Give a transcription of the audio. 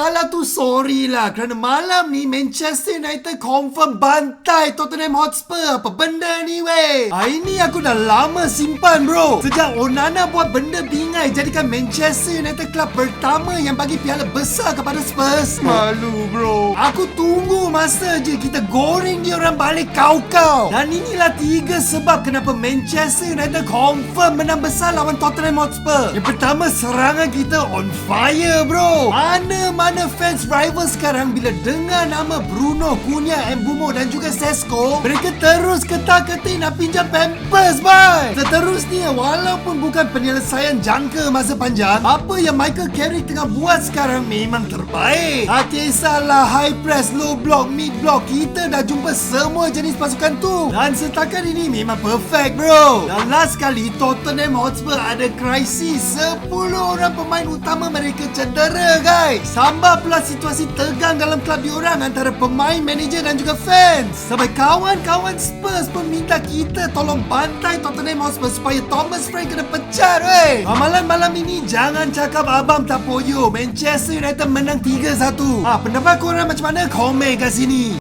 kalah tu sorry lah. Kerana malam ni Manchester United confirm bantai Tottenham Hotspur. Apa benda ni weh? Ini aku dah lama simpan bro. Sejak Onana buat benda bingai jadikan Manchester United klub pertama yang bagi piala besar kepada Spurs. Malu bro. Aku tunggu masa je kita goreng dia orang balik kau-kau. Dan inilah 3 sebab kenapa Manchester United confirm menang besar lawan Tottenham Hotspur. Yang pertama, serangan kita on fire bro. Mana-mana fans rival sekarang bila dengar nama Bruno, Cunha, Mbeumo dan juga Sesko, mereka terus ketar-ketir nak pinjam Pampers bye. Seterusnya, walaupun bukan penyelesaian jangka masa panjang, apa yang Michael Carrick tengah buat sekarang memang terbaik. Tak kisahlah high press, low block, mid block, kita dah jumpa semua jenis pasukan tu. Dan setakat ini memang perfect bro. Dan last kali Tottenham Hotspur ada krisis, 10 orang pemain utama mereka cedera guys. Tambah pula situasi tegang dalam klub diorang antara pemain, manager dan juga fans. Sampai kawan-kawan Spurs pun minta kita tolong bantai Tottenham Hotspur supaya Thomas Frank kena pecat weh. Malam ini jangan cakap abang tak poyo. Manchester United menang 3-1. Pendapat korang macam mana? Komen kat sini.